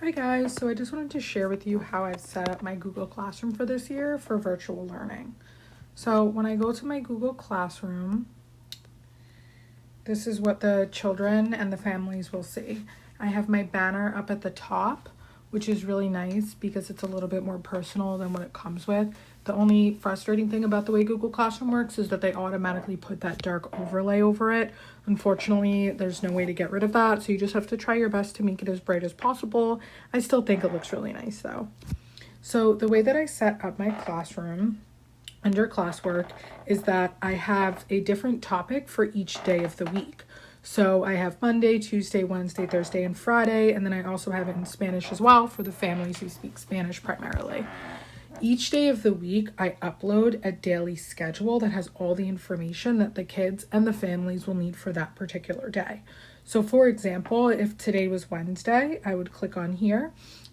Hi guys, so I just wanted to share with you how I've set up my Google Classroom for this year for virtual learning. So when I go to my Google Classroom, this is what the children and the families will see. I have my banner up at the top, which is really nice because it's a little bit more personal than what it comes with. The only frustrating thing about the way Google Classroom works is that they automatically put that dark overlay over it. Unfortunately, there's no way to get rid of that, so you just have to try your best to make it as bright as possible. I still think it looks really nice though. So the way that I set up my classroom under classwork is that I have a different topic for each day of the week. So I have Monday, Tuesday, Wednesday, Thursday, and Friday, and then I also have it in Spanish as well for the families who speak Spanish primarily. Each day of the week, I upload a daily schedule that has all the information that the kids and the families will need for that particular day. So for example, if today was Wednesday, I would click on here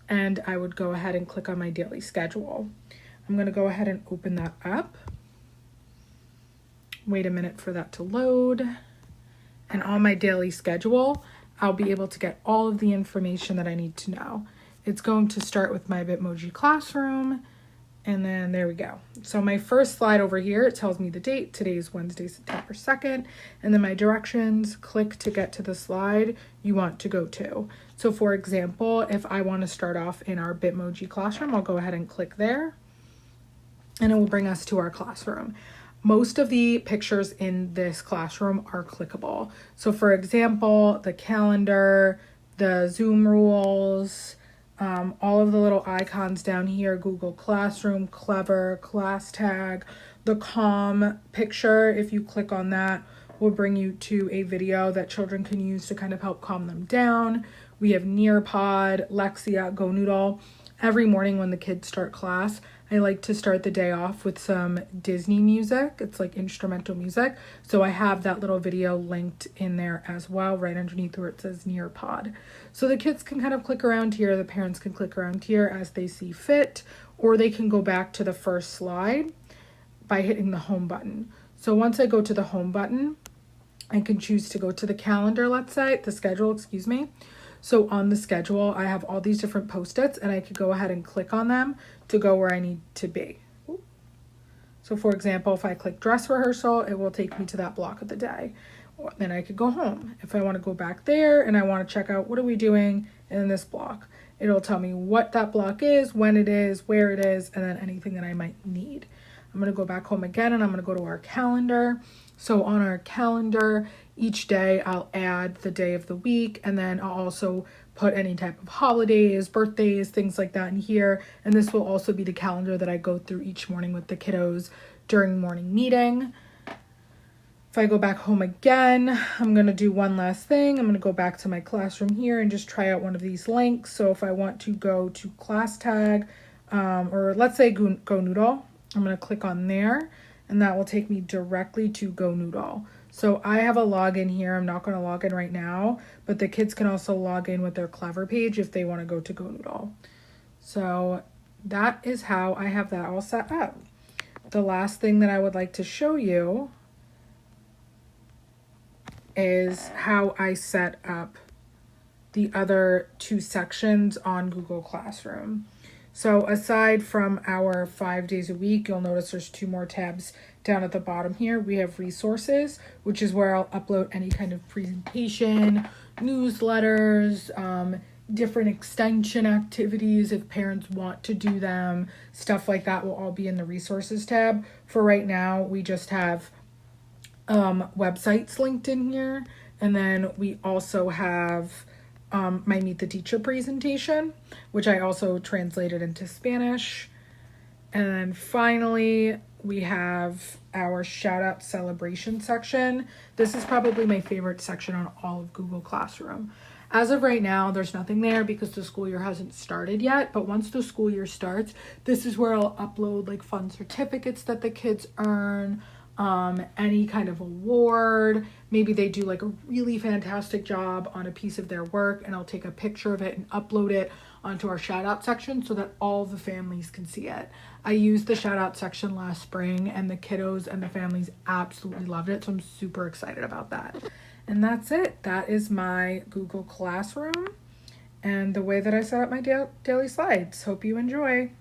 and I would go ahead and click on my daily schedule. I'm going to go ahead and open that up. Wait a minute for that to load. And on my daily schedule, I'll be able to get all of the information that I need to know. It's going to start with my Bitmoji classroom. And then there we go. So my first slide over here, it tells me the date. Today is Wednesday, September 2nd. And then my directions, click to get to the slide you want to go to. So for example, if I want to start off in our Bitmoji classroom, I'll go ahead and click there. And it will bring us to our classroom. Most of the pictures in this classroom are clickable. So for example, the calendar, the Zoom rules, all of the little icons down here, Google Classroom, Clever, Class Tag, the Calm picture, if you click on that, will bring you to a video that children can use to kind of help calm them down. We have Nearpod, Lexia, Go Noodle. Every morning when the kids start class, I like to start the day off with some Disney music. It's like instrumental music. So I have that little video linked in there as well, right underneath where it says Nearpod. So the kids can kind of click around here, the parents can click around here as they see fit, or they can go back to the first slide by hitting the home button. So once I go to the home button, I can choose to go to the calendar, let's say, the schedule, excuse me. So on the schedule, I have all these different Post-its and I could go ahead and click on them to go where I need to be. So for example, if I click dress rehearsal, it will take me to that block of the day. Then I could go home. If I want to go back there and I want to check out what are we doing in this block, it'll tell me what that block is, when it is, where it is, and then anything that I might need. I'm going to go back home again and I'm going to go to our calendar. So on our calendar, each day I'll add the day of the week, and then I'll also put any type of holidays, birthdays, things like that in here. And this will also be the calendar that I go through each morning with the kiddos during morning meeting. If I go back home again, I'm going to do one last thing. I'm going to go back to my classroom here and just try out one of these links. So if I want to go to Class Tag, or let's say Go Noodle, I'm going to click on there and that will take me directly to Go Noodle. So I have a login here. I'm not going to log in right now, but the kids can also log in with their Clever page if they want to go to Go Noodle. So that is how I have that all set up. The last thing that I would like to show you is how I set up the other two sections on Google Classroom. So aside from our 5 days a week, you'll notice there's two more tabs down at the bottom here. We have resources, which is where I'll upload any kind of presentation, newsletters, different extension activities if parents want to do them. Stuff like that will all be in the resources tab. For right now, we just have websites linked in here. And then we also have my Meet the Teacher presentation, which I also translated into Spanish. And then finally, we have our shout out celebration section. This is probably my favorite section on all of Google Classroom. As of right now, there's nothing there because the school year hasn't started yet. But once the school year starts, this is where I'll upload like fun certificates that the kids earn, any kind of award. Maybe they do like a really fantastic job on a piece of their work and I'll take a picture of it and upload it onto our shout out section so that all the families can see it. I used the shout out section last spring and the kiddos and the families absolutely loved it. So I'm super excited about that. And that's it. That is my Google Classroom. and the way that I set up my daily slides. Hope you enjoy.